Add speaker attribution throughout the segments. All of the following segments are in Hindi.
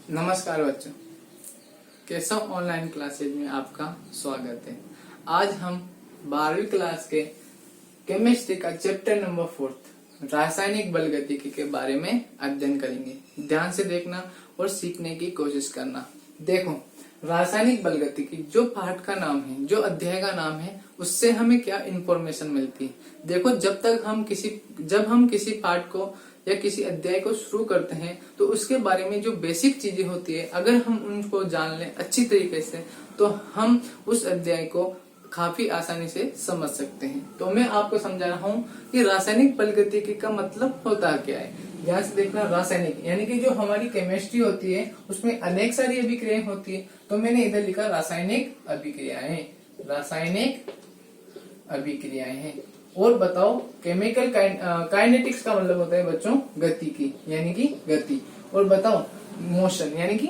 Speaker 1: नमस्कार बच्चों, केशव ऑनलाइन क्लासेज में आपका स्वागत है। आज हम 12वीं क्लास के केमिस्ट्री का चैप्टर नंबर 4 रासायनिक बल गतिकी के बारे में अध्ययन करेंगे। ध्यान से देखना और सीखने की कोशिश करना। देखो, रासायनिक बल गतिकी जो पाठ का नाम है, जो अध्याय का नाम है, उससे हमें क्या इंफॉर्मेशन मिलती है। देखो, जब हम किसी पाठ को या किसी अध्याय को शुरू करते हैं तो उसके बारे में जो बेसिक चीजें होती है, अगर हम उनको जान लें अच्छी तरीके से तो हम उस अध्याय को काफी आसानी से समझ सकते हैं। तो मैं आपको समझा रहा हूँ कि रासायनिक बल गतिकी का मतलब होता क्या है। ध्यान से देखना। रासायनिक यानी कि जो हमारी केमिस्ट्री होती है उसमें अनेक सारी अभिक्रियाएं होती है। तो मैंने इधर लिखा रासायनिक अभिक्रियाएं, रासायनिक अभिक्रियाएं हैं। और बताओ, केमिकल काइनेटिक्स का मतलब होता है बच्चों गति की, यानी कि गति। और बताओ, मोशन यानी कि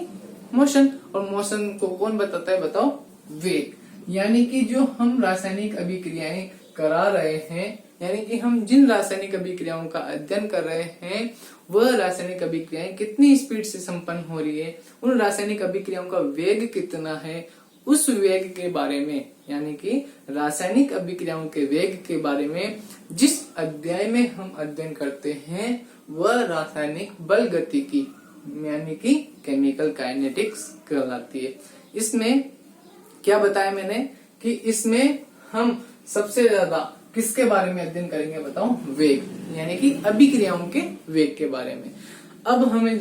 Speaker 1: मोशन, और मोशन को कौन बताता है बताओ, वेग। यानी कि जो हम रासायनिक अभिक्रियाएं करा रहे हैं, यानी कि हम जिन रासायनिक अभिक्रियाओं का अध्ययन कर रहे हैं वह रासायनिक अभिक्रियाएं कितनी स्पीड से संपन्न हो रही है, उन रासायनिक अभिक्रियाओं का वेग कितना है, उस वेग के बारे में, यानी कि रासायनिक अभिक्रियाओं के वेग के बारे में जिस अध्याय में हम अध्ययन करते हैं वह रासायनिक बल गतिकी यानी कि केमिकल काइनेटिक्स कहलाती है। इसमें क्या बताया मैंने कि इसमें हम सबसे ज्यादा किसके बारे में अध्ययन करेंगे बताओ, वेग, यानी कि अभिक्रियाओं के वेग के बारे में। अब हमें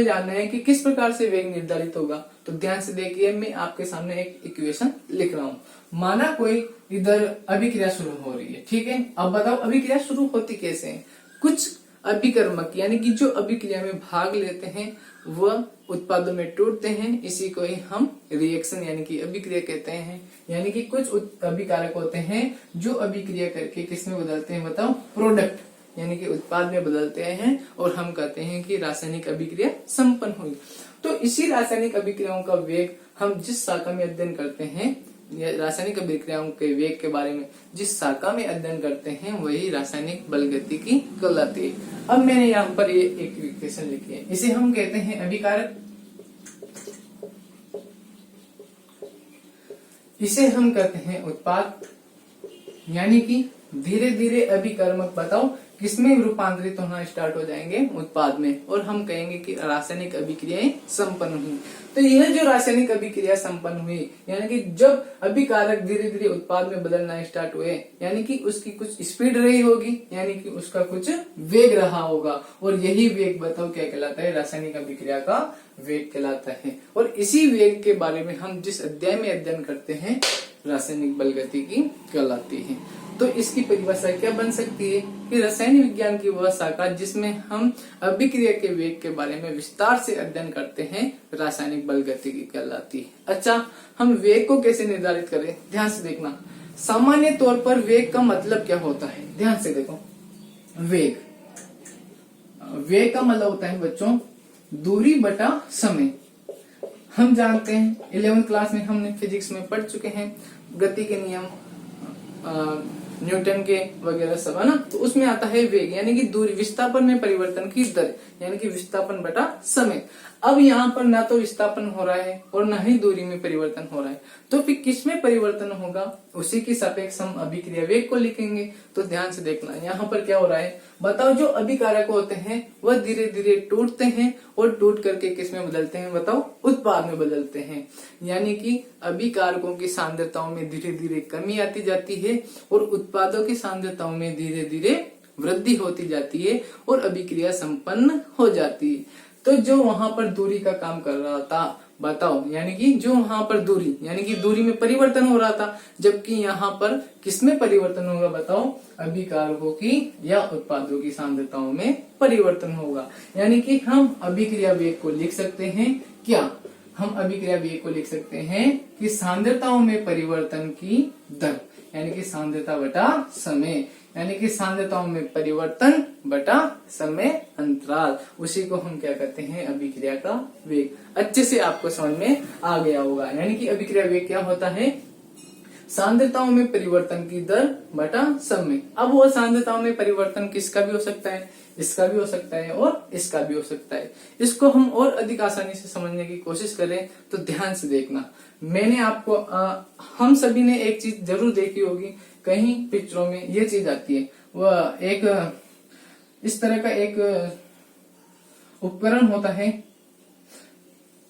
Speaker 1: जानना है कि किस प्रकार से वेग निर्धारित होगा। तो ध्यान से देखिए, मैं आपके सामने एक इक्वेशन लिख रहा हूँ। माना कोई इधर अभिक्रिया शुरू हो रही है, ठीक है। अब बताओ अभिक्रिया शुरू होती कैसे है। कुछ अभिकर्मक यानी कि जो अभिक्रिया में भाग लेते हैं वह उत्पादों में टूटते हैं, इसी को ही हम रिएक्शन यानी कि अभिक्रिया कहते हैं। यानी कि कुछ अभिकारक होते हैं जो अभिक्रिया करके किसमें बदलते हैं बताओ, प्रोडक्ट यानी कि उत्पाद में बदलते हैं, और हम कहते हैं कि रासायनिक अभिक्रिया संपन्न हुई। तो इसी रासायनिक अभिक्रियाओं का वेग हम जिस शाखा में अध्ययन करते हैं, रासायनिक अभिक्रियाओं के वेग के बारे में जिस शाखा में अध्ययन करते हैं वही रासायनिक बल गतिकी कहलाती है। अब मैंने यहाँ पर ये एक इक्वेशन लिखी है, इसे हम कहते हैं अभिकारक, इसे हम कहते हैं उत्पाद। यानी कि धीरे धीरे अभिकर्मक बताओ किसमें रूपांतरित होना स्टार्ट हो जाएंगे, उत्पाद में, और हम कहेंगे कि रासायनिक अभिक्रियाएं संपन्न हुई। तो यह जो रासायनिक अभिक्रिया संपन्न हुई, यानी कि जब अभिकारक धीरे धीरे उत्पाद में बदलना स्टार्ट हुए, यानी कि उसकी कुछ स्पीड रही होगी, यानी कि उसका कुछ वेग रहा होगा, और यही वेग बताओ क्या कहलाता है, रासायनिक अभिक्रिया का वेग कहलाता है। और इसी वेग के बारे में हम जिस अध्याय में अध्ययन करते हैं रासायनिक बल गतिकी कहलाती है। तो इसकी परिभाषा क्या बन सकती है कि रसायन विज्ञान की वह शाखा जिसमें हम अभिक्रिया के वेग के बारे में विस्तार से अध्ययन करते हैं रासायनिक बल गतिकी कहलाती है। अच्छा, हम वेग को कैसे निर्धारित करें, ध्यान से देखना। सामान्य तौर पर वेग का मतलब क्या होता है, ध्यान से देखो। वेग का मतलब होता है बच्चों दूरी बटा समय। हम जानते हैं 11वीं क्लास में हमने फिजिक्स में पढ़ चुके हैं गति के नियम, न्यूटन के वगैरह सब, है ना। तो उसमें आता है वेग यानी कि दूरी, विस्थापन में परिवर्तन की दर, यानी कि विस्थापन बटा समय। अब यहाँ पर ना तो विस्थापन हो रहा है और ना ही दूरी में परिवर्तन हो रहा है, तो फिर किसमें परिवर्तन होगा, उसी की सापेक्ष हम अभिक्रिया वेग को लिखेंगे। तो ध्यान से देखना, यहाँ पर क्या हो रहा है बताओ, जो अभिकारक होते हैं वह धीरे धीरे टूटते हैं और टूट करके किसमें बदलते हैं बताओ, उत्पाद में बदलते हैं। यानी कि अभिकारकों की सांद्रताओं में धीरे धीरे कमी आती जाती है और उत्पादों की सांद्रताओं में धीरे धीरे वृद्धि होती जाती है और अभिक्रिया संपन्न हो जाती है। तो जो वहां पर दूरी का काम कर रहा था बताओ, यानी कि जो वहां पर दूरी, यानी कि दूरी में परिवर्तन हो रहा था, जबकि यहाँ पर किसमें परिवर्तन होगा बताओ, अभिकारकों की या उत्पादों की सांद्रताओं में परिवर्तन होगा। यानी कि हम अभिक्रिया वेग को लिख सकते हैं क्या, हम अभिक्रिया वेग को लिख सकते हैं कि सांद्रताओं में परिवर्तन की दर, यानी कि सांद्रता बटा समय, यानी कि सांद्रताओं में परिवर्तन बटा समय अंतराल, उसी को हम क्या कहते हैं, अभिक्रिया का वेग। अच्छे से आपको समझ में आ गया होगा। यानी कि अभिक्रिया वेग क्या होता है, सांद्रताओं में परिवर्तन की दर बटा समय। अब वो सांद्रताओं में परिवर्तन किसका भी हो सकता है, इसका भी हो सकता है और इसका भी हो सकता है। इसको हम और अधिक आसानी से समझने की कोशिश करें तो ध्यान से देखना। मैंने आपको हम सभी ने एक चीज जरूर देखी होगी, कहीं पिक्चरों में ये चीज आती है, वह एक इस तरह का एक उपकरण होता है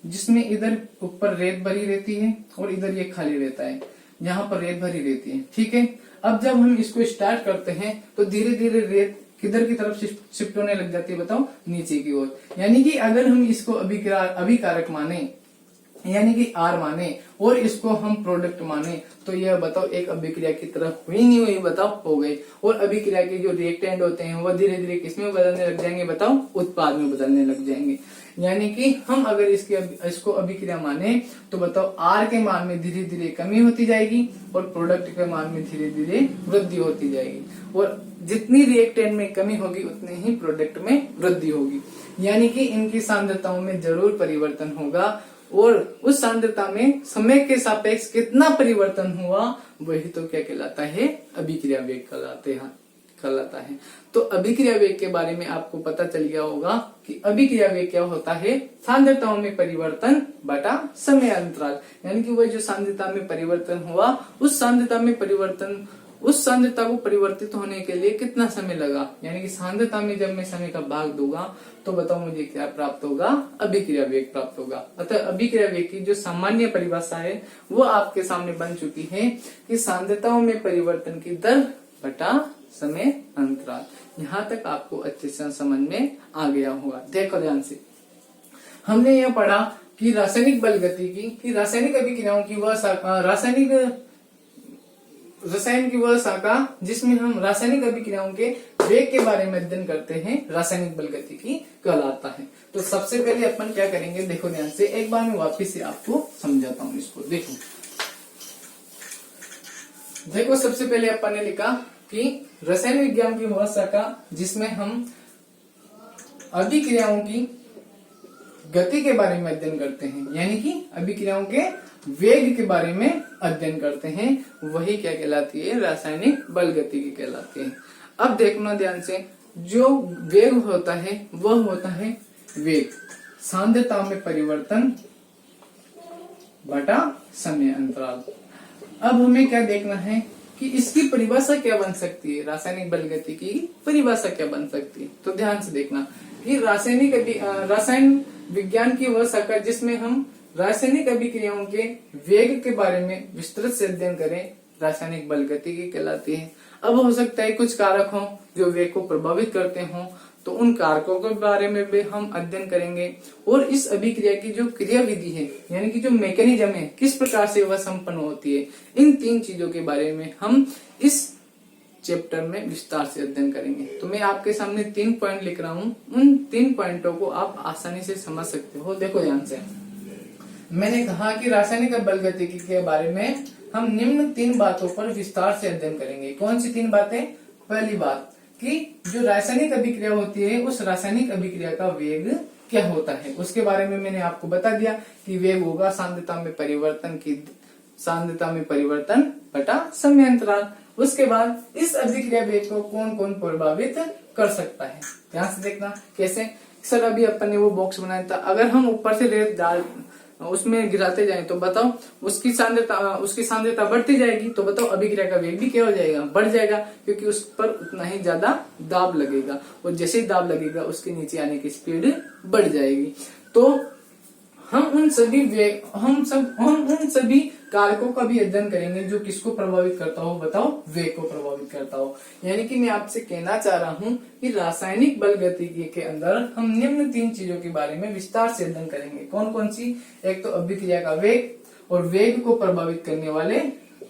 Speaker 1: जिसमें इधर ऊपर रेत भरी रहती है और इधर ये खाली रहता है, यहाँ पर रेत भरी रहती है, ठीक है। अब जब हम इसको स्टार्ट करते हैं तो धीरे धीरे रेत किधर की तरफ शिफ्ट होने लग जाती है, बताओ, नीचे की ओर। यानी कि अगर हम इसको अभिकारक माने, यानी कि आर माने, और इसको हम प्रोडक्ट माने, तो यह बताओ एक अभिक्रिया की तरफ हुई नहीं हुई, बताओ, हो गई। और अभिक्रिया के जो रिएक्टेंट होते हैं वह धीरे धीरे किसमें बदलने लग जाएंगे, बताओ, उत्पाद में बदलने लग जाएंगे। यानी कि हम अगर इसको अभिक्रिया माने तो बताओ आर के मान में धीरे धीरे कमी होती जाएगी और प्रोडक्ट के मान में धीरे धीरे वृद्धि होती जाएगी, और जितनी रिएक्टेंट में कमी होगी उतनी ही प्रोडक्ट में वृद्धि होगी। यानी कि इनकी सांद्रताओं में जरूर परिवर्तन होगा, और उस सांद्रता में समय के सापेक्ष कितना परिवर्तन हुआ वही तो क्या कहलाता है, अभिक्रिया वेग कहलाता है। तो अभिक्रिया वेग के बारे में आपको पता चल गया होगा कि अभिक्रिया वेग क्या होता है, सांद्रताओं में परिवर्तन बटा समय अंतराल। यानी कि वह जो सांद्रता में परिवर्तन हुआ, उस सांद्रता को परिवर्तित होने के लिए कितना समय लगा। यानी कि सांद्रता में जब मैं समय का भाग दूंगा तो बताओ मुझे क्या प्राप्त होगा, अभिक्रिया वेग प्राप्त होगा। अतः अभिक्रिया वेग की जो सामान्य परिभाषा है वो आपके सामने बन चुकी है कि सांद्रताओं में परिवर्तन की दर बटा समय अंतराल। यहाँ तक आपको अच्छे से समझ में आ गया होगा। देखो ध्यान से, हमने यह पढ़ा कि रासायनिक बल गतिकी की रासायनिक अभिक्रियाओं की वह शाखा, रसायन की वह शाखा जिसमें हम रासायनिक अभिक्रियाओं के वेग के बारे में अध्ययन करते हैं, रासायनिक बल गतिकी कहलाता है। तो सबसे पहले अपन क्या करेंगे, देखो ध्यान से, एक बार मैं वापिस से आपको समझाता हूँ इसको। देखो सबसे पहले अपन ने लिखा कि रसायन विज्ञान की वह शाखा जिसमें हम अभिक्रियाओं की गति के बारे में अध्ययन करते हैं, यानी कि अभिक्रियाओं के वेग के बारे में अध्ययन करते हैं, वही क्या कहलाती है, रासायनिक बल गतिकी कहलाती है। अब देखना ध्यान से, जो वेग होता है वह होता है वेग सांद्रता में परिवर्तन बटा समय अंतराल। अब हमें क्या देखना है कि इसकी परिभाषा क्या बन सकती है, रासायनिक बल गतिकी की परिभाषा क्या बन सकती है। तो ध्यान से देखना कि रसायन विज्ञान की वह शाखा जिसमें हम रासायनिक अभिक्रियाओं के वेग के बारे में विस्तृत से अध्ययन करें, रासायनिक बल गतिकी कहलाती है। अब हो सकता है कुछ कारक हों जो वेग को प्रभावित करते हों, तो उन कारकों के बारे में भी हम अध्ययन करेंगे, और इस अभिक्रिया की जो क्रिया विधि है, यानी कि जो मैकेनिज्म है, किस प्रकार से वह संपन्न होती है, इन तीन चीजों के बारे में हम इस चैप्टर में विस्तार से अध्ययन करेंगे। तो मैं आपके सामने 3 पॉइंट लिख रहा हूँ, उन 3 पॉइंटों को आप आसानी से समझ सकते हो। देखो ध्यान से, मैंने कहा कि रासायनिक बल गतिकी के बारे में हम निम्न 3 बातों पर विस्तार से अध्ययन करेंगे। कौन सी 3 बातें? पहली बात कि जो रासायनिक अभिक्रिया होती है उस रासायनिक अभिक्रिया का वेग क्या होता है, उसके बारे में मैंने आपको बता दिया कि वेग होगा सांद्रता में परिवर्तन बटा समय अंतराल। उसके बाद इस अभिक्रिया वेग को कौन कौन प्रभावित कर सकता है, ध्यान से देखना कैसे। सर अभी अपन ने वो बॉक्स बनाया था, अगर हम ऊपर से रेत डाल उसमें गिराते जाएं तो बताओ उसकी सांद्रता बढ़ती जाएगी, तो बताओ अभिक्रिया का वेग भी क्या हो जाएगा, बढ़ जाएगा, क्योंकि उस पर उतना ही ज्यादा दाब लगेगा, और जैसे ही दाब लगेगा उसके नीचे आने की स्पीड बढ़ जाएगी। तो हम उन सभी कारकों का भी अध्ययन करेंगे जो किसको प्रभावित करता हो, बताओ, वेग को प्रभावित करता हो। यानी कि मैं आपसे कहना चाह रहा हूं कि रासायनिक बल गतिकी के अंदर हम निम्न 3 चीजों के बारे में विस्तार से अध्ययन करेंगे। कौन कौन सी? एक तो अभिक्रिया का वेग, और वेग को प्रभावित करने वाले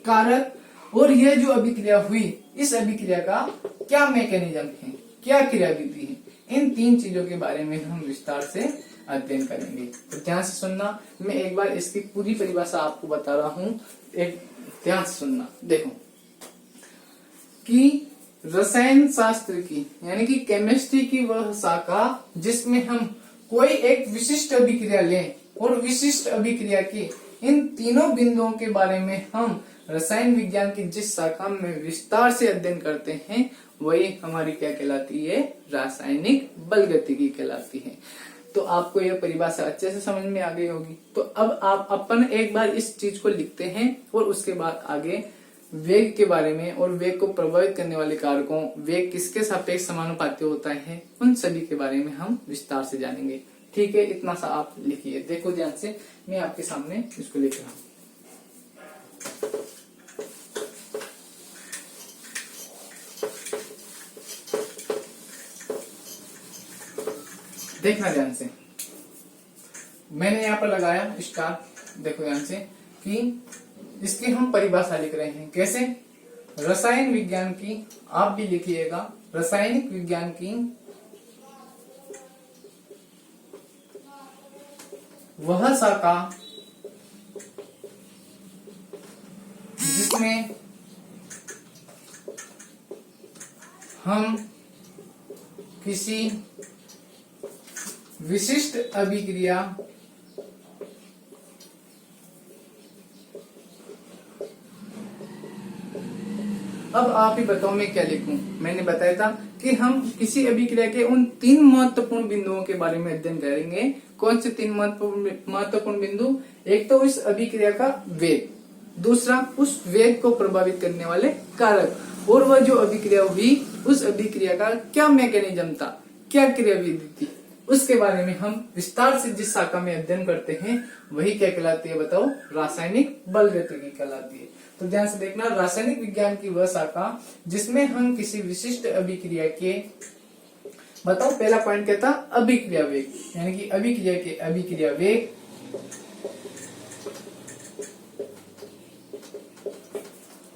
Speaker 1: कारक, और यह जो अभिक्रिया हुई इस अभिक्रिया का क्या मैकेनिज्म है, क्या क्रिया विधि है, इन 3 चीजों के बारे में हम विस्तार से अध्ययन करेंगे। तो ध्यान से सुनना, मैं एक बार इसकी पूरी परिभाषा आपको बता रहा हूं, एक ध्यान से सुनना। देखो कि रसायन शास्त्र की यानी कि केमिस्ट्री की वह शाखा जिसमें हम कोई एक विशिष्ट अभिक्रिया लें, और विशिष्ट अभिक्रिया की इन तीनों बिंदुओं के बारे में हम रसायन विज्ञान की जिस शाखा में विस्तार से अध्ययन करते हैं वही हमारी क्या कहलाती है, रासायनिक बलगतिकी कहलाती है। तो आपको यह परिभाषा अच्छे से समझ में आ गई होगी। तो अब आप अपन एक बार इस चीज को लिखते हैं और उसके बाद आगे वेग के बारे में और वेग को प्रभावित करने वाले कारकों, वेग किसके सापेक्ष समानुपाती होता है, उन सभी के बारे में हम विस्तार से जानेंगे। ठीक है, इतना सा आप लिखिए। देखो ध्यान से, मैं आपके सामने इसको लिख रहा हूं। देखना ध्यान से, मैंने यहाँ पर लगाया स्टार। देखो ध्यान से कि इसकी हम परिभाषा लिख रहे हैं। कैसे? रसायन विज्ञान की, आप भी लिखिएगा, रासायनिक विज्ञान की वह शाखा जिसमें हम किसी विशिष्ट अभिक्रिया अब आप ही बताओ मैं क्या लिखूं। मैंने बताया था कि हम किसी अभिक्रिया के उन 3 महत्वपूर्ण बिंदुओं के बारे में अध्ययन करेंगे। कौन से 3 महत्वपूर्ण बिंदु? एक तो उस अभिक्रिया का वेग, दूसरा उस वेग को प्रभावित करने वाले कारक, और वह जो अभिक्रिया हुई उस अभिक्रिया का क्या मैकेनिज्म था, क्या क्रियाविधि थी, उसके बारे में हम विस्तार से जिस शाखा में अध्ययन करते हैं वही क्या कहलाती है बताओ? रासायनिक बलगतिकी कहलाती है। तो ध्यान से देखना, रासायनिक विज्ञान की वह शाखा जिसमें हम किसी विशिष्ट अभिक्रिया के, बताओ पहला पॉइंट क्या था? अभिक्रिया वेग, यानी कि अभिक्रिया के अभिक्रिया वेग,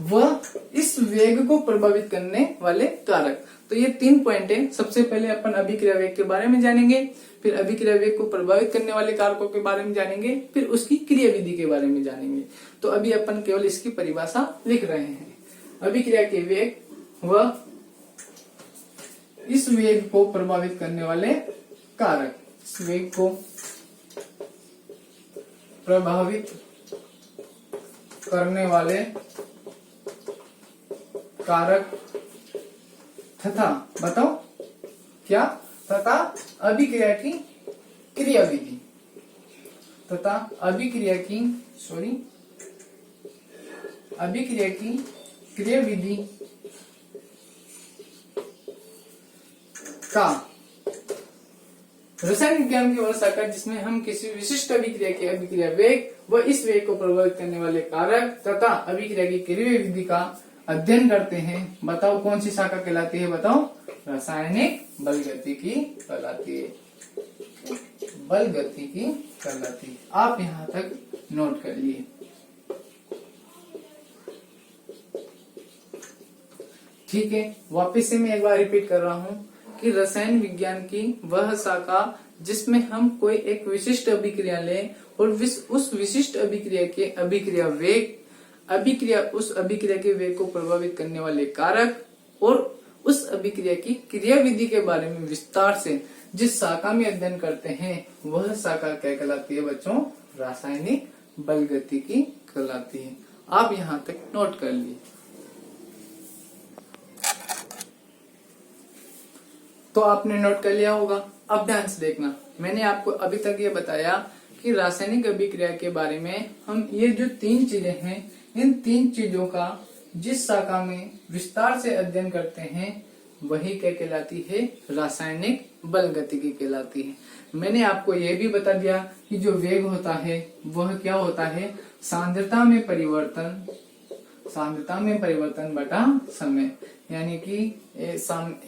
Speaker 1: वह इस वेग को प्रभावित करने वाले कारक। तो ये 3 पॉइंट है। सबसे पहले अपन अभिक्रिया वेग के बारे में जानेंगे, फिर अभिक्रिया वेग को प्रभावित करने वाले कारकों के बारे में जानेंगे, फिर उसकी क्रियाविधि के बारे में जानेंगे। तो अभी अपन केवल इसकी परिभाषा लिख रहे हैं। अभिक्रिया के वेग व इस वेग को प्रभावित करने वाले कारक, इस वेग को प्रभावित करने वाले कारक तथा, बताओ क्या? तथा अभिक्रिया की क्रियाविधि, तथा अभिक्रिया की क्रियाविधि का रसायन विज्ञान की वह शाखा जिसमें हम किसी विशिष्ट अभिक्रिया के अभिक्रिया वेग व इस वेग को प्रभावित करने वाले कारक तथा अभिक्रिया की क्रियाविधि का अध्ययन करते हैं। बताओ कौन सी शाखा कहलाती है? बताओ, रासायनिक बलगतिकी कहलाती है। बलगतिकी कहलाती है। आप यहाँ तक नोट कर लिए। ठीक है, वापस से मैं एक बार रिपीट कर रहा हूँ कि रसायन विज्ञान की वह शाखा जिसमें हम कोई एक विशिष्ट अभिक्रिया लें और उस विशिष्ट अभिक्रिया के अभिक्रिया वेग, उस अभिक्रिया के वेग को प्रभावित करने वाले कारक और उस अभिक्रिया की क्रियाविधि के बारे में विस्तार से जिस शाखा में अध्ययन करते हैं वह शाखा क्या कहलाती है बच्चों? रासायनिक बलगतिकी कहलाती है। आप यहाँ तक नोट कर लिए। तो आपने नोट कर लिया होगा। अब ध्यान से देखना, मैंने आपको अभी तक ये बताया कि रासायनिक अभिक्रिया के बारे में हम ये जो 3 चीजें हैं, इन 3 चीजों का जिस शाखा में विस्तार से अध्ययन करते हैं वही क्या कहलाती है? रासायनिक बलगतिकी कहलाती है। मैंने आपको यह भी बता दिया कि जो वेग होता है वह क्या होता है? सांद्रता में परिवर्तन बटा समय, यानी कि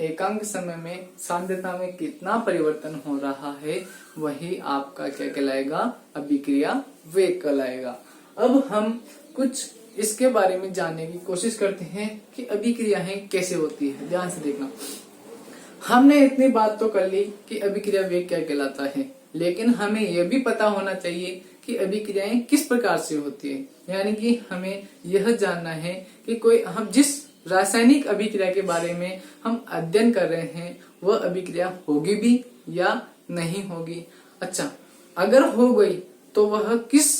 Speaker 1: एकांक समय में सांद्रता में कितना परिवर्तन हो रहा है वही आपका क्या कहलाएगा? अभिक्रिया वेग कहलाएगा। अब हम कुछ इसके बारे में जानने की कोशिश करते हैं कि अभिक्रियाएं कैसे होती है। ध्यान से देखना, हमने इतनी बात तो कर ली कि अभिक्रिया वेग क्या कहलाता है, लेकिन हमें यह भी पता होना चाहिए कि अभिक्रियाएं किस प्रकार से होती है। यानी कि हमें यह जानना है कि कोई हम जिस रासायनिक अभिक्रिया के बारे में हम अध्ययन कर रहे हैं वह अभिक्रिया होगी भी या नहीं होगी। अच्छा, अगर हो गई तो वह किस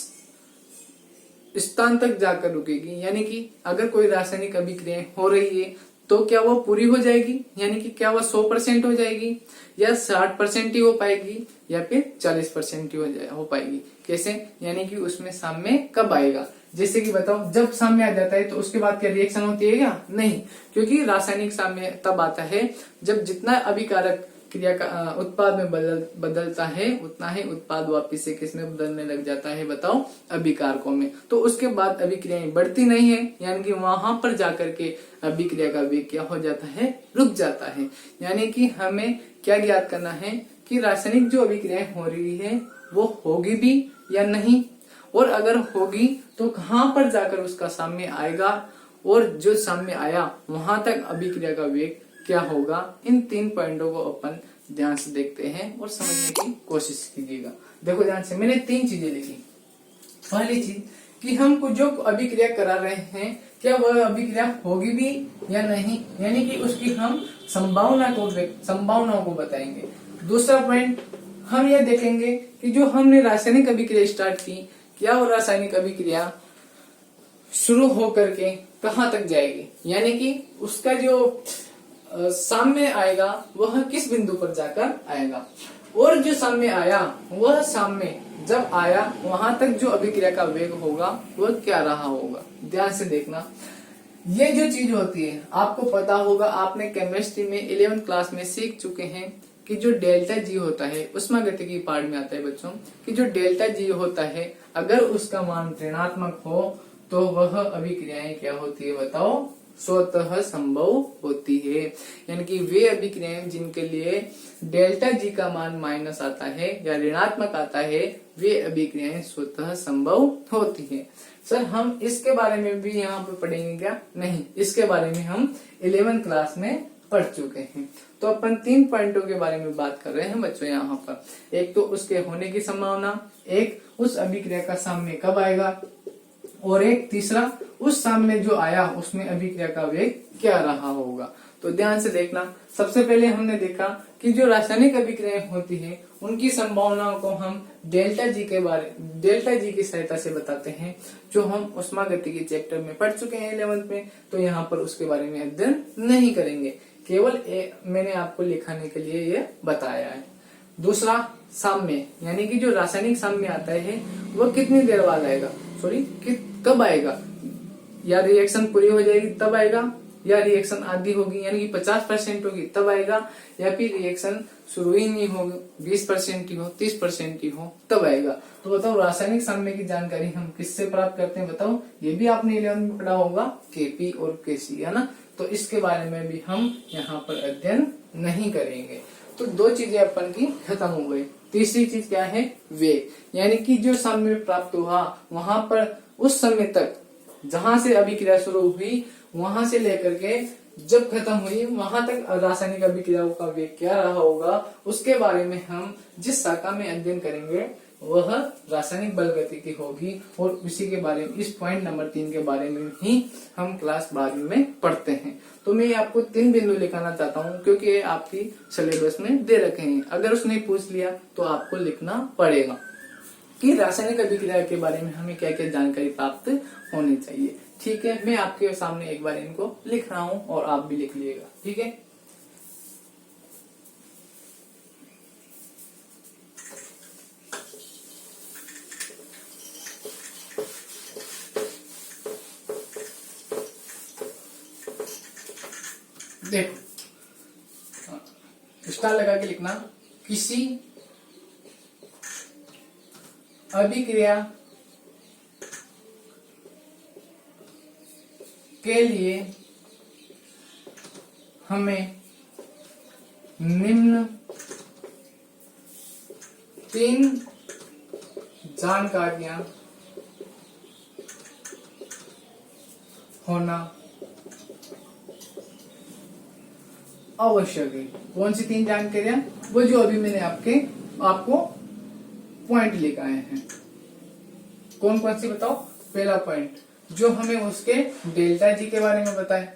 Speaker 1: स्थान तक जाकर रुकेगी, यानी कि अगर कोई रासायनिक अभिक्रिया हो रही है तो क्या वो पूरी हो जाएगी, यानी कि क्या वो 100% हो जाएगी, या 60% ही हो पाएगी, या फिर 40% ही हो पाएगी। कैसे, यानी कि उसमें साम्य कब आएगा। जैसे कि बताओ, जब साम्य आ जाता है तो उसके बाद क्या रिएक्शन होती है क्या, नहीं, क्योंकि रासायनिक साम्य तब आता है जब जितना अभिकारक क्रिया का उत्पाद में बदलता है उतना ही उत्पाद वापिस से किसमें बदलने लग जाता है, बताओ, अभिकारकों में। तो उसके बाद अभिक्रियाएं बढ़ती नहीं है, यानी कि वहां पर जाकर के अभिक्रिया का वेग क्या हो जाता है, रुक जाता है। यानी कि हमें क्या ज्ञात करना है कि रासायनिक जो अभिक्रियाएं हो रही है वो होगी भी या नहीं, और अगर होगी तो कहां पर जाकर उसका साम्य आएगा, और जो साम्य आया वहां तक अभिक्रिया का वेग क्या होगा। इन 3 पॉइंटों को अपन ध्यान से देखते हैं और समझने की कोशिश कीजिएगा। देखो ध्यान से, मैंने 3 चीजें लिखी। पहली चीज कि हमको जो अभिक्रिया करा रहे हैं क्या वह अभिक्रिया होगी भी या नहीं, यानी कि उसकी हम संभावनाओं को बताएंगे। दूसरा पॉइंट हम यह देखेंगे कि जो हमने रासायनिक अभिक्रिया स्टार्ट की, क्या वो रासायनिक अभिक्रिया शुरू होकर के कहाँ तक जाएगी, यानी कि उसका जो साम्य आएगा वह किस बिंदु पर जाकर आएगा, और जो साम्य आया वह साम्य जब आया वहां तक जो अभिक्रिया का वेग होगा वह क्या रहा होगा। ध्यान से देखना, ये जो चीज होती है आपको पता होगा, आपने केमिस्ट्री में 11th क्लास में सीख चुके हैं कि जो डेल्टा जी होता है ऊष्मागतिकी पार्ट में आता है बच्चों, कि जो डेल्टा जी होता है अगर उसका मान ऋणात्मक हो तो वह अभिक्रियाएं क्या होती है, बताओ, स्वतः संभव होती है। यानी कि वे अभिक्रियाएं जिनके लिए डेल्टा जी का मान माइनस आता है या ऋणात्मक आता है, वे अभिक्रियाएं स्वतः संभव होती है। सर हम इसके बारे में भी यहाँ पे पढ़ेंगे क्या, नहीं, इसके बारे में हम 11th क्लास में पढ़ चुके हैं। तो अपन 3 पॉइंटों के बारे में बात कर रहे हैं बच्चों यहाँ पर। एक तो उसके होने की संभावना, एक उस अभिक्रिया का साम्य कब आएगा, और एक तीसरा उस सामने जो आया उसमें अभिक्रिया का वेग क्या रहा होगा। तो ध्यान से देखना, सबसे पहले हमने देखा कि जो रासायनिक अभिक्रियाएं होती है उनकी संभावनाओं को हम डेल्टा जी की सहायता से बताते हैं, जो हम ऊष्मागतिकी चैप्टर में पढ़ चुके हैं 11th में। तो यहाँ पर उसके बारे में अध्ययन नहीं करेंगे, केवल मैंने आपको लिखाने के लिए ये बताया है। दूसरा साम्य, यानी कि जो रासायनिक साम्य आता है वो कितनी देर बाद आएगा, कब आएगा, या रिएक्शन पूरी हो जाएगी तब आएगा, या रिएक्शन आधी होगी यानी कि 50% होगी तब आएगा, या फिर रिएक्शन शुरू ही नहीं होगी 20% ही हो 30% ही हो तब आएगा। तो बताओ रासायनिक साम्य की जानकारी हम किससे प्राप्त करते हैं, बताओ, ये भी आपने 11th में पढ़ा होगा, केपी और केसी, है ना। तो इसके बारे में भी हम यहाँ पर अध्ययन नहीं करेंगे। तो 2 चीजें अपन की खत्म हो गई। तीसरी चीज क्या है, वेग, यानी कि जो साम्य प्राप्त हुआ वहां पर उस समय तक जहां से अभिक्रिया शुरू हुई वहां से लेकर के जब खत्म हुई वहां तक रासायनिक अभिक्रियाओं का वेग क्या रहा होगा, उसके बारे में हम जिस शाखा में अध्ययन करेंगे वह रासायनिक बल गतिकी होगी, और उसी के बारे में, इस पॉइंट नंबर 3 के बारे में ही हम क्लास 12वीं में पढ़ते हैं। तो मैं आपको 3 बिंदु लिखाना चाहता हूँ क्योंकि ये आपकी सिलेबस में दे रखे हैं। अगर उसने पूछ लिया तो आपको लिखना पड़ेगा कि रासायनिक अभिक्रिया के बारे में हमें क्या क्या जानकारी प्राप्त होनी चाहिए। ठीक है, मैं आपके सामने एक बार इनको लिख रहा हूँ और आप भी लिख लीजिएगा, ठीक है। देखो स्टार लगा के लिखना, किसी अभिक्रिया के लिए हमें निम्न 3 जानकारियां होना आवश्यक है। कौन सी 3 जानकारियां, वो जो अभी मैंने आपको पॉइंट लिखाए हैं। कौन कौन सी बताओ। पहला पॉइंट जो हमें उसके डेल्टा जी के बारे में बताए,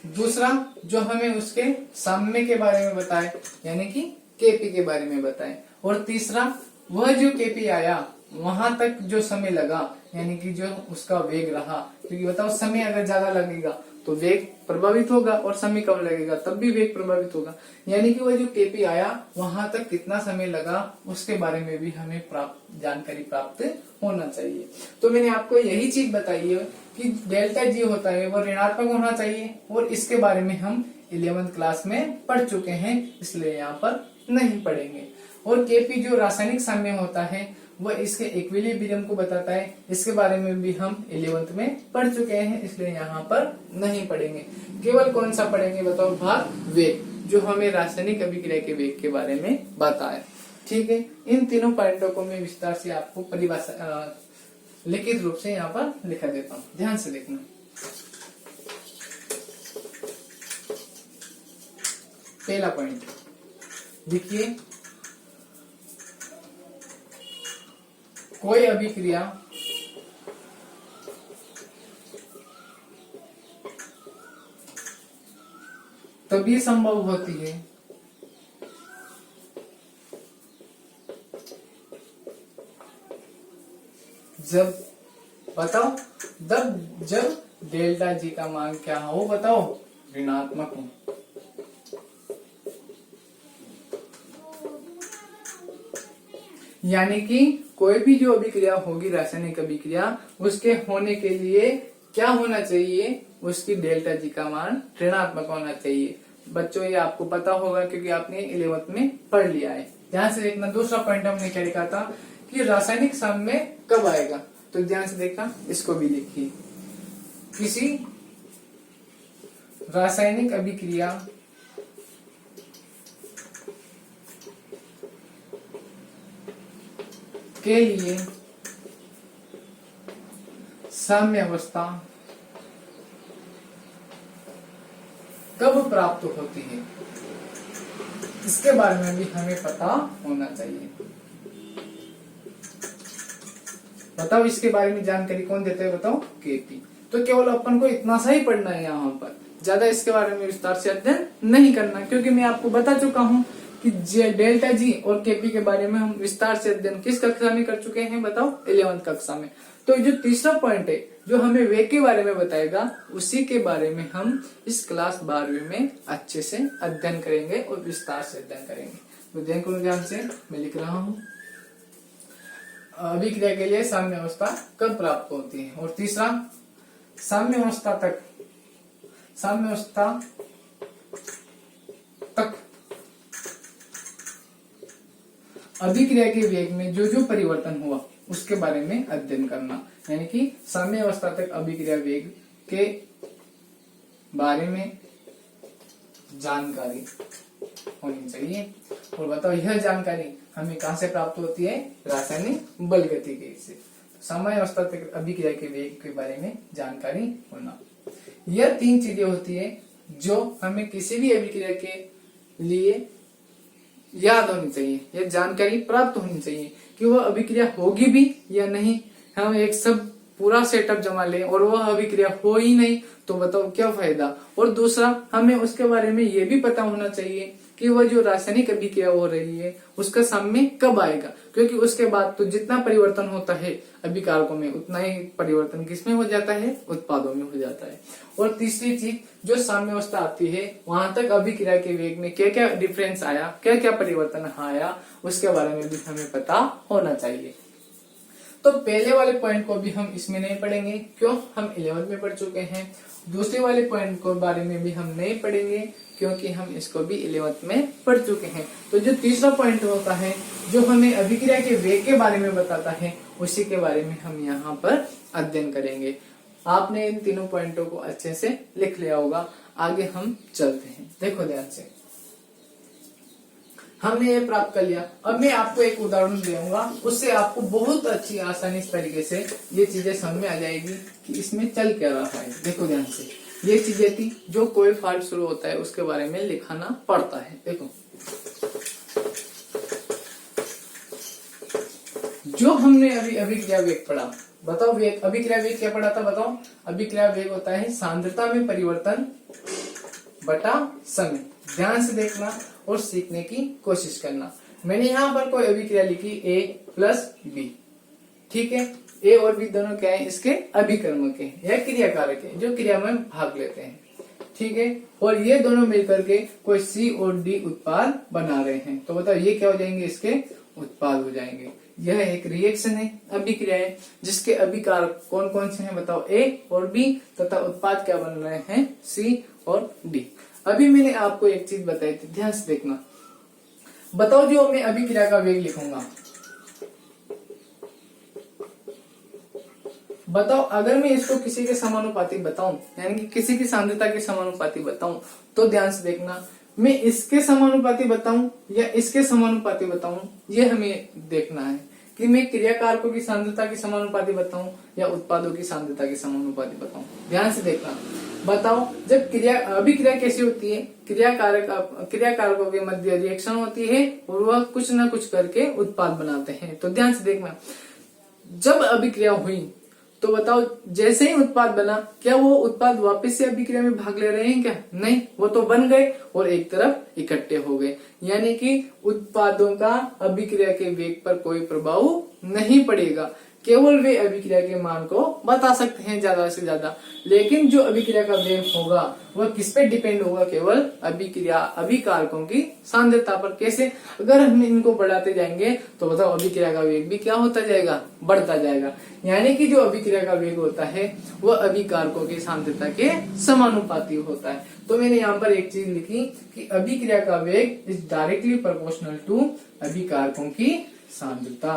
Speaker 1: दूसरा जो हमें उसके साम्य के बारे में बताए यानी कि केपी के बारे में बताए, और तीसरा वह जो केपी आया वहां तक जो समय लगा यानी कि जो उसका वेग रहा, क्योंकि बताओ समय अगर ज्यादा लगेगा तो वेग प्रभावित होगा, और समय कम लगेगा तब भी वेग प्रभावित होगा। यानी कि वो जो केपी आया वहां तक कितना समय लगा उसके बारे में भी हमें जानकारी प्राप्त होना चाहिए। तो मैंने आपको यही चीज बताई है कि डेल्टा जी होता है वो ऋणात्मक होना चाहिए, और इसके बारे में हम 11th क्लास में पढ़ चुके हैं, इसलिए यहाँ पर नहीं पढ़ेंगे। और केपी जो रासायनिक साम्य होता है वो इसके इक्विलिब्रियम को बताता है, इसके बारे में भी हम 11th में पढ़ चुके हैं, इसलिए यहाँ पर नहीं पढ़ेंगे। केवल कौन सा पढ़ेंगे बताओ, भाग वेग, जो हमें रासायनिक अभिक्रिया के वेग के बारे में बताया। ठीक है, इन तीनों पॉइंटों को मैं विस्तार से आपको परिभाषा लिखित रूप से यहाँ पर लिखा देता हूँ, ध्यान से देखना। पहला पॉइंट देखिए, कोई अभिक्रिया तभी संभव होती है जब, बताओ, जब डेल्टा जी का मान क्या हो, बताओ, ऋणात्मक हो। यानी कि कोई भी जो अभिक्रिया होगी रासायनिक अभिक्रिया, उसके होने के लिए क्या होना चाहिए, उसकी डेल्टा जी का मान ऋणात्मक होना चाहिए। बच्चों ये आपको पता होगा क्योंकि आपने 11th में पढ़ लिया है। ध्यान से देखना, दूसरा पॉइंट हमने क्या लिखा था कि रासायनिक साम्य कब आएगा, तो ध्यान से देखना, इसको भी लिखिए। किसी रासायनिक अभिक्रिया के लिए साम्य अवस्था कब प्राप्त होती है, इसके बारे में भी हमें पता होना चाहिए। बताओ, इसके बारे में जानकारी कौन देता है, बताओ, केपी। तो केवल अपन को इतना सा ही पढ़ना है, यहाँ पर ज्यादा इसके बारे में विस्तार से अध्ययन नहीं करना, क्योंकि मैं आपको बता चुका हूँ कि डेल्टा जी और केपी के बारे में हम विस्तार से अध्ययन किस कक्षा में कर चुके हैं, बताओ, 11th कक्षा में। तो जो तीसरा पॉइंट है जो हमें वेग के बारे में बताएगा, उसी के बारे में हम इस क्लास 12वीं में अच्छे से अध्ययन करेंगे और विस्तार से अध्ययन करेंगे। तो देखो ध्यान से, मैं लिख रहा हूँ, अभिक्रिया के लिए साम्य अवस्था कब प्राप्त होती है, और तीसरा, साम्य अवस्था तक अभिक्रिया के वेग में जो जो परिवर्तन हुआ उसके बारे में अध्ययन करना। यानी कि साम्य अवस्था तक अभिक्रिया वेग के बारे में जानकारी होनी चाहिए। और बताओ, यह जानकारी हमें कहां से प्राप्त होती है, रासायनिक बल गतिकी से। साम्य अवस्था तक अभिक्रिया के वेग के बारे में जानकारी होना, यह तीन चीजें होती है जो हमें किसी भी अभिक्रिया के लिए याद होनी चाहिए, यह जानकारी प्राप्त होनी चाहिए कि वह अभिक्रिया होगी भी या नहीं। हम एक सब पूरा सेटअप जमा लें और वह अभिक्रिया हो ही नहीं तो बताओ क्या फायदा। और दूसरा, हमें उसके बारे में यह भी पता होना चाहिए कि वह जो रासायनिक अभिक्रिया हो रही है उसका साम्य कब आएगा, क्योंकि उसके बाद तो जितना परिवर्तन होता है अभिकारकों में, उतना ही परिवर्तन किसमें हो जाता है, उत्पादों में हो जाता है। और तीसरी चीज, जो साम्य अवस्था आती है वहां तक अभिक्रिया के वेग में क्या क्या डिफरेंस आया, क्या क्या परिवर्तन आया, उसके बारे में भी हमें पता होना चाहिए। तो पहले वाले पॉइंट को भी हम इसमें नहीं पढ़ेंगे, क्यों, हम 11th में पढ़ चुके हैं। दूसरे वाले पॉइंट को बारे में भी हम नहीं पढ़ेंगे क्योंकि हम इसको भी 11th में पढ़ चुके हैं। तो जो तीसरा पॉइंट होता है जो हमें अभिक्रिया के वेग के बारे में बताता है, उसी के बारे में हम यहाँ पर अध्ययन करेंगे। आपने इन तीनों पॉइंटों को अच्छे से लिख लिया होगा। आगे हम चलते हैं, देखो ध्यान से, हमने ये प्राप्त कर लिया। अब मैं आपको एक उदाहरण दूंगा, उससे आपको बहुत अच्छी आसानी इस तरीके से ये चीजें समझ में आ जाएगी कि इसमें चल क्या रहा है। देखो ध्यान से, ये चीजें थी जो कोई फॉल्ट शुरू होता है उसके बारे में लिखाना पड़ता है। देखो, जो हमने अभी अभिक्रिया वेग पढ़ा, बताओ वेग, अभिक्रिया वेग क्या पढ़ा था, बताओ। अभिक्रिया वेग होता है सांद्रता में परिवर्तन बटा समय। ध्यान से देखना और सीखने की कोशिश करना। मैंने यहाँ पर कोई अभिक्रिया लिखी A + B, ठीक है, ए और बी दोनों क्या है, इसके अभिकर्मक है या क्रियाकारक है जो क्रिया में भाग लेते हैं। ठीक है, और ये दोनों मिलकर के कोई सी और डी उत्पाद बना रहे हैं, तो बताओ ये क्या हो जाएंगे, इसके उत्पाद हो जाएंगे। यह एक रिएक्शन है, अभिक्रिया है, जिसके अभिकारक कौन कौन से हैं बताओ, ए और बी, तथा उत्पाद क्या बन रहे हैं, सी और डी। अभी मैंने आपको एक चीज बताई थी, ध्यान से देखना। बताओ जो मैं अभिक्रिया का वेग लिखूंगा, बताओ अगर मैं इसको किसी के समानुपाती बताऊं, यानी कि किसी की सांद्रता के समानुपाती बताऊं, तो ध्यान से देखना, मैं इसके समानुपाती बताऊं या इसके समानुपाती बताऊं, ये हमें देखना है कि मैं क्रियाकारकों की सांद्रता के समानुपाती बताऊं या उत्पादों की सांद्रता के समानुपाती बताऊं। ध्यान से देखना, बताओ जब अभिक्रिया कैसी होती है, क्रियाकारकों के मध्य रिएक्शन होती है और वह कुछ न कुछ करके उत्पाद बनाते हैं। तो ध्यान से देखना, जब अभिक्रिया हुई तो बताओ जैसे ही उत्पाद बना, क्या वो उत्पाद वापस से अभिक्रिया में भाग ले रहे हैं क्या, नहीं, वो तो बन गए और एक तरफ इकट्ठे हो गए, यानी कि उत्पादों का अभिक्रिया के वेग पर कोई प्रभाव नहीं पड़ेगा। केवल वे अभिक्रिया के मान को बता सकते हैं ज्यादा से ज्यादा, लेकिन जो अभिक्रिया का वेग होगा वह किस पे डिपेंड होगा, केवल अभिकारकों की सांद्रता पर। कैसे, अगर हम इनको बढ़ाते जाएंगे तो बताओ अभिक्रिया का वेग भी क्या होता जाएगा, बढ़ता जाएगा, यानी कि जो अभिक्रिया का वेग होता है वह अभिकारकों की सांद्रता के समानुपाती होता है। तो मैंने यहाँ पर एक चीज लिखी कि अभिक्रिया का वेग इज डायरेक्टली प्रोपोर्शनल टू अभिकारकों की सांद्रता,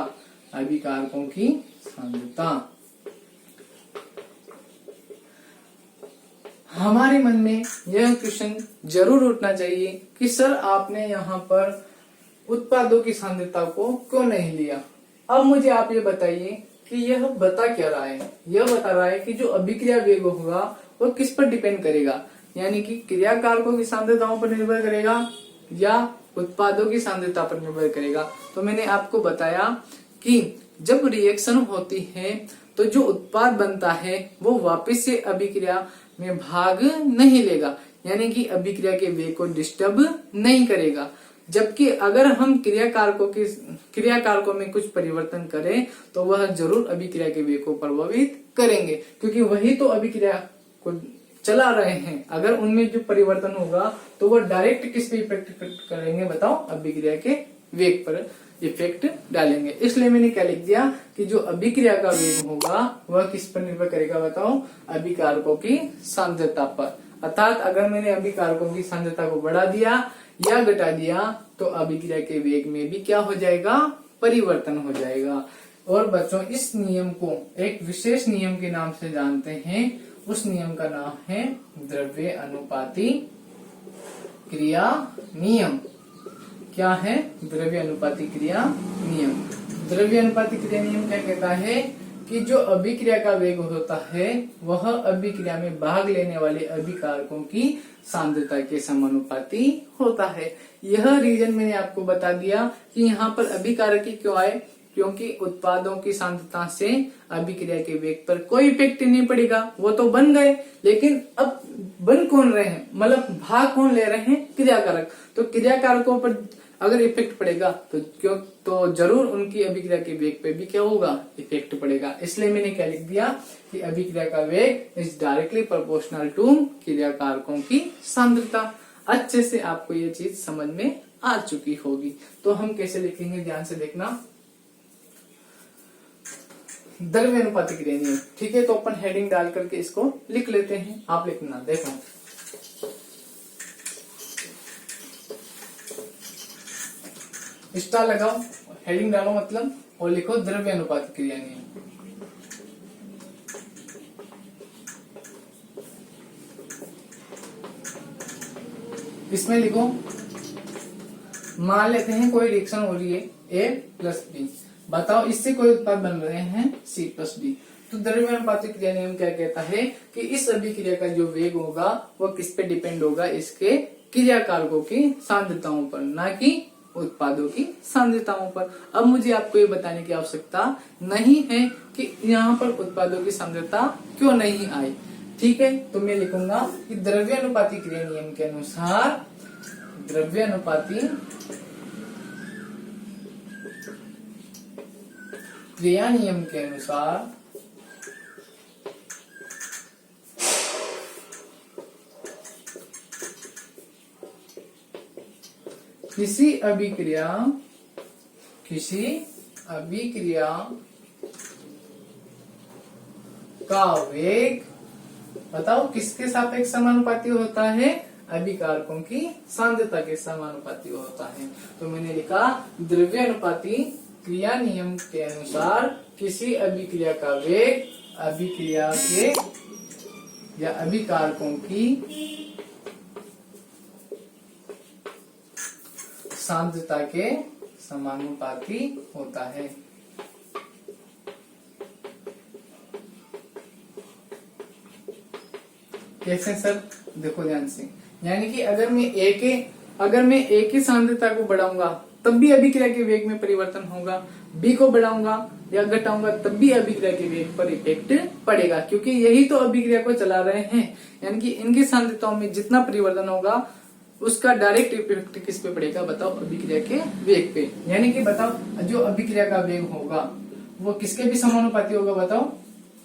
Speaker 1: अभिकारकों की सांद्रता। हमारे मन में यह क्वेश्चन जरूर उठना चाहिए कि सर आपने यहाँ पर उत्पादों की सांद्रता को क्यों नहीं लिया। अब मुझे आप ये बताइए कि यह बता क्या रहा है, यह बता रहा है कि जो अभिक्रिया वेग होगा वह किस पर डिपेंड करेगा, यानी कि क्रियाकारकों की सांद्रताओं पर निर्भर करेगा या उत्पादों की सांद्रता पर निर्भर करेगा। तो मैंने आपको बताया कि जब रिएक्शन होती है तो जो उत्पाद बनता है वो वापस से अभिक्रिया में भाग नहीं लेगा, यानी कि अभिक्रिया के वेग को डिस्टर्ब नहीं करेगा। जबकि अगर हम क्रियाकारकों में कुछ परिवर्तन करें तो वह जरूर अभिक्रिया के वेग को प्रभावित करेंगे, क्योंकि वही तो अभिक्रिया को चला रहे हैं। अगर उनमें जो परिवर्तन होगा तो वह डायरेक्ट किस पे इफेक्ट करेंगे बताओ, अभिक्रिया के वेग पर इफेक्ट डालेंगे। इसलिए मैंने क्या लिख दिया कि जो अभिक्रिया का वेग होगा वह किस पर निर्भर करेगा बताओ, अभिकारकों की सांद्रता पर। अर्थात अगर मैंने अभिकारकों की सांद्रता को बढ़ा दिया या घटा दिया तो अभिक्रिया के वेग में भी क्या हो जाएगा, परिवर्तन हो जाएगा। और बच्चों इस नियम को एक विशेष नियम के नाम से जानते हैं, उस नियम का नाम है द्रव्य अनुपाती क्रिया नियम। क्या है, द्रव्य अनुपाती क्रिया नियम। द्रव्य अनुपाती क्रिया नियम क्या कहता है कि जो अभिक्रिया का वेग होता है वह अभिक्रिया में भाग लेने वाले अभिकारकों की सांद्रता के समानुपाती होता है। यह रीजन मैंने आपको बता दिया कि यहाँ पर अभिकारक क्यों आए, क्योंकि उत्पादों की सांद्रता से अभिक्रिया के वेग पर कोई इफेक्ट नहीं पड़ेगा, वो तो बन गए, लेकिन अब बन कौन रहे हैं, मतलब भाग कौन ले रहे हैं, क्रियाकारक। तो क्रियाकारकों पर अगर इफेक्ट पड़ेगा तो जरूर उनकी अभिक्रिया के वेग पे भी क्या होगा, इफेक्ट पड़ेगा। इसलिए मैंने क्या लिख दिया कि अभिक्रिया का वेग इज डायरेक्टली प्रोपोर्शनल टू क्रियाकारकों की सांद्रता। अच्छे से आपको ये चीज समझ में आ चुकी होगी। तो हम कैसे लिखेंगे, ध्यान से देखना, द्रव्य अनुपाती क्रिया नियम। ठीक है, तो अपन हेडिंग डाल करके इसको लिख लेते हैं, आप लिखना, देखो स्टार लगाओ, हेडिंग डालो मतलब, और लिखो द्रव्य अनुपाती क्रिया नियम। इसमें लिखो, मान लेते हैं कोई रिएक्शन हो रही है A प्लस B, बताओ इससे कोई उत्पाद बन रहे हैं C प्लस D। तो द्रव्य अनुपाती क्रिया नियम क्या कहता है कि इस अभिक्रिया का जो वेग होगा वह किस पे डिपेंड होगा, इसके क्रियाकारकों की सांद्रताओं पर, ना कि उत्पादों की सांद्रताओं पर। अब मुझे आपको ये बताने की आवश्यकता नहीं है कि यहाँ पर उत्पादों की सांद्रता क्यों नहीं आई। ठीक है, तो मैं लिखूंगा कि द्रव्य अनुपाती क्रिया नियम के अनुसार द्रव्य अनुपाती क्रिया नियम के अनुसार किसी अभिक्रिया का वेग बताओ किसके सापेक्ष समानुपाती होता है? अभिकारकों की सांद्रता के समानुपाती होता है। तो मैंने लिखा द्रव्यानुपाती क्रिया नियम के अनुसार किसी अभिक्रिया का वेग अभिक्रिया के या अभिकारकों की सांद्रता के समानुपाती होता है। कैसे सर? देखो ध्यान से, यानी कि अगर मैं एक ही सांद्रता को बढ़ाऊंगा तब भी अभिक्रिया के वेग में परिवर्तन होगा, बी को बढ़ाऊंगा या घटाऊंगा तब भी अभिक्रिया के वेग पर इफेक्ट पड़ेगा, क्योंकि यही तो अभिक्रिया को चला रहे हैं। यानी कि इनकी सांद्रताओं में जितना परिवर्तन होगा उसका डायरेक्ट इफेक्ट किस पे पड़ेगा? बताओ, अभिक्रिया के वेग पे। यानी कि बताओ जो अभिक्रिया का वेग होगा वो किसके भी समानुपाती होगा? बताओ,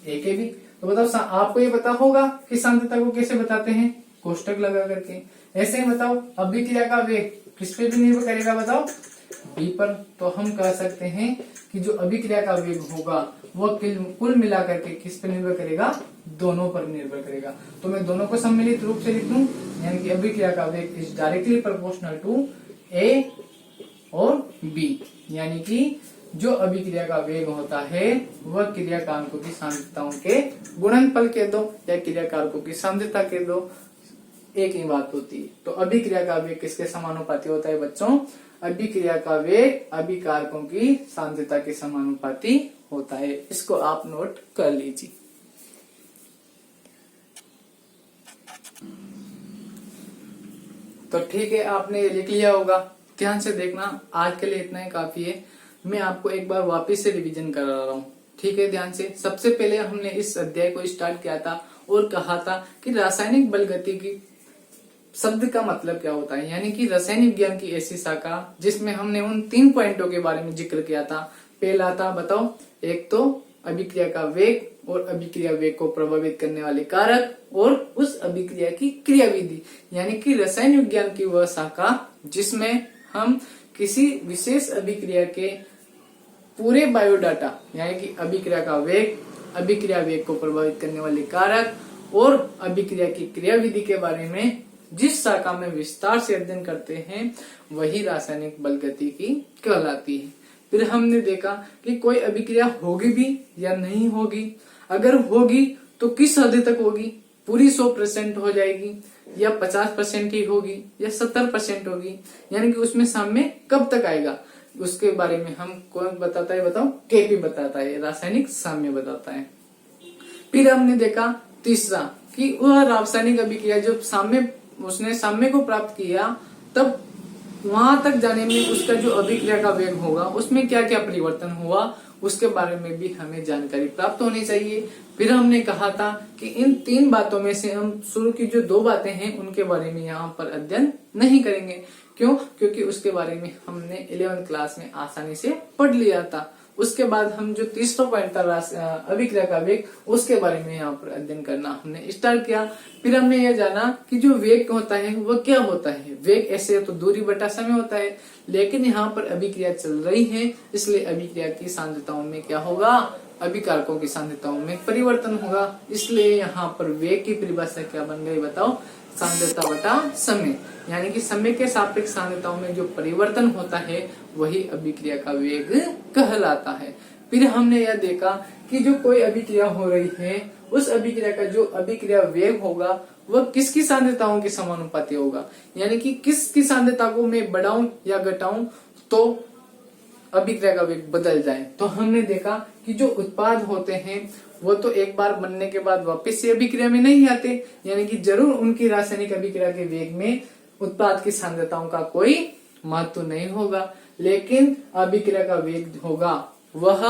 Speaker 1: ए के भी। तो बताओ आपको ये पता होगा कि सांद्रता को कैसे बताते हैं? कोष्टक लगा करके। ऐसे ही बताओ अभिक्रिया का वेग किस पे भी निर्भर करेगा? बताओ, बी पर। तो हम कह सकते हैं कि जो अभिक्रिया का वेग होगा वो कुल मिलाकर के किस पे निर्भर करेगा? दोनों पर निर्भर करेगा। तो मैं दोनों को सम्मिलित रूप से लिख दूं, यानी कि अभिक्रिया का वेग इज डायरेक्टली प्रोपोर्शनल टू ए और बी। यानी कि जो अभिक्रिया का वेग होता है वह क्रियाकारकों की सांद्रताओं के गुणनफल के दो या क्रियाकारकों की सांद्रता के दो, एक ही बात होती है। तो अभिक्रिया का वेग किसके समानुपाती होता है बच्चों? अभिक्रिया का वेग अभिकारकों की सांद्रता के समानुपाती होता है। इसको आप नोट कर लीजिए। तो ठीक है, आपने ये लिख लिया होगा। ध्यान से देखना, आज के लिए इतना ही काफी है। मैं आपको एक बार वापस से रिवीजन करा रहा हूँ, ठीक है? ध्यान से। सबसे पहले हमने इस अध्याय को स्टार्ट किया था और कहा था कि रासायनिक बलगतिकी शब्द का मतलब क्या होता है, यानी कि रासायनिक विज्ञान की ऐसी शाखा जिसमें हमने उन 3 पॉइंटों के बारे में जिक्र किया था। पहला था, बताओ, एक तो अभिक्रिया का वेग और अभिक्रिया वेग को प्रभावित करने वाले कारक और उस अभिक्रिया की क्रियाविधि, यानी कि रसायन विज्ञान की वह शाखा जिसमें हम किसी विशेष अभिक्रिया के पूरे बायोडाटा, यानी कि अभिक्रिया का वेग, अभिक्रिया वेग को प्रभावित करने वाले कारक और अभिक्रिया की क्रियाविधि के बारे में जिस शाखा में विस्तार से अध्ययन करते हैं वही रासायनिक बलगतिकी कहलाती है। फिर हमने देखा कि कोई अभिक्रिया होगी भी या नहीं होगी, अगर होगी तो किस हद तक होगी, पूरी 100% हो जाएगी या 50% ही होगी या 70% होगी, यानी कि उसमें साम्य कब तक आएगा, उसके बारे में हम कौन बताता है? बताओ, केपी बताता है, रासायनिक साम्य बताता है। फिर हमने देखा तीसरा कि वह रासायनिक अभिक्रिया जो उसने साम्य को प्राप्त किया तब वहां तक जाने में उसका जो अभिक्रिया का वेग होगा उसमें क्या क्या परिवर्तन हुआ उसके बारे में भी हमें जानकारी प्राप्त होनी चाहिए। फिर हमने कहा था कि इन 3 बातों में से हम शुरू की जो 2 बातें हैं उनके बारे में यहाँ पर अध्ययन नहीं करेंगे। क्यों? क्योंकि उसके बारे में हमने 11th क्लास में आसानी से पढ़ लिया था। उसके बाद हम जो तीसरा पॉइंट था अभिक्रिया का वेग, उसके बारे में यहाँ पर अध्ययन करना हमने स्टार्ट किया। फिर हमने यह जाना कि जो वेग होता है वो क्या होता है। वेग ऐसे तो दूरी बटा समय होता है, लेकिन यहाँ पर अभिक्रिया चल रही है इसलिए अभिक्रिया की सांद्रताओं में क्या होगा? अभिकारकों की सांद्रताओं में परिवर्तन होगा। इसलिए यहाँ पर वेग की परिभाषा क्या बन गई? बताओ, सांद्रता बटा समय, यानी कि समय के सापेक्ष सांद्रताओं में जो परिवर्तन होता है वही अभिक्रिया का वेग कहलाता है। फिर हमने यह देखा कि जो कोई अभिक्रिया हो रही है उस अभिक्रिया का जो अभिक्रिया वेग होगा वह किसकी सांद्रताओं के समानुपाती होगा, यानी कि किसकी सांद्रता को मैं बढ़ाऊं या घटाऊं तो अभिक्रिया का वेग बदल जाए। तो हमने देखा कि जो उत्पाद होते हैं वो तो एक बार बनने के बाद वापस से अभिक्रिया में नहीं आते, यानी कि जरूर उनकी रासायनिक अभिक्रिया के वेग में उत्पाद की सांद्रताओं का कोई महत्व नहीं होगा, लेकिन अभिक्रिया का वेग होगा वह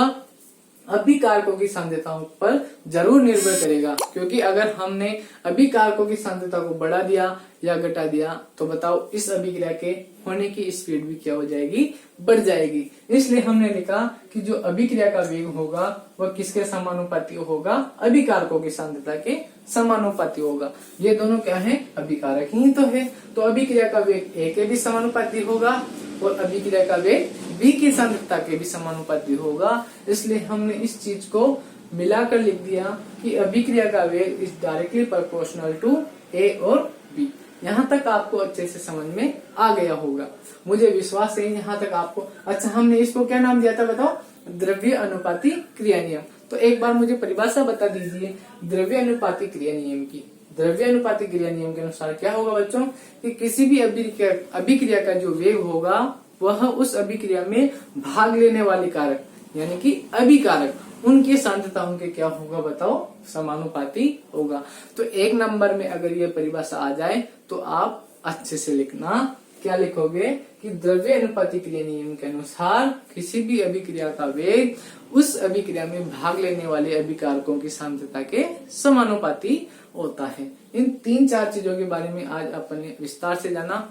Speaker 1: अभिकारकों की सांद्रताओं पर जरूर निर्भर करेगा, क्योंकि अगर हमने अभिकारकों की सांद्रता को बढ़ा दिया या घटा दिया तो बताओ इस अभिक्रिया के होने की स्पीड भी क्या हो जाएगी, बढ़ जाएगी। इसलिए हमने लिखा कि जो अभिक्रिया का वेग होगा वह किसके समानुपाती होगा, अभिकारकों की सांद्रता के समानुपाती होगा। ये दोनों क्या है, अभिकारक ही तो है, तो अभिक्रिया का वेग A के भी समानुपाती होगा और अभिक्रिया का वेग B की सांद्रता के भी समानुपाती होगा। इसलिए हमने इस चीज को मिलाकर लिख दिया कि अभिक्रिया का वेग is directly proportional to A और B। यहाँ तक आपको अच्छे से समझ में आ गया होगा, मुझे विश्वास है यहाँ तक आपको। अच्छा, हमने इसको क्या नाम दिया था बताओ, द्रव्य अनुपाती क्रिया नियम। तो एक बार मुझे परिभाषा बता दीजिए द्रव्य अनुपाती क्रिया नियम की। द्रव्य अनुपाती क्रिया नियम के अनुसार क्या होगा बच्चों कि किसी भी अभिक्रिया का जो वेग होगा वह उस अभिक्रिया में भाग लेने वाले कारक यानी कि अभिकारक उनकी सांद्रताओं के क्या होगा बताओ, समानुपाती होगा। तो एक नंबर में अगर ये परिभाषा आ जाए तो आप अच्छे से लिखना, क्या लिखोगे कि द्रव्य अनुपाती क्रिया नियम के अनुसार किसी भी अभिक्रिया का वेग उस अभिक्रिया में भाग लेने वाले अभिकारकों की सांद्रता के समानुपाती होता है। इन 3-4 चीजों के बारे में आज अपन ने विस्तार से जाना।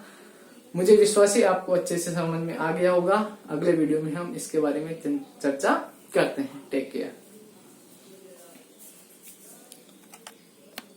Speaker 1: मुझे विश्वास है आपको अच्छे से समझ में आ गया होगा। अगले वीडियो में हम इसके बारे में चर्चा करते हैं। Take care.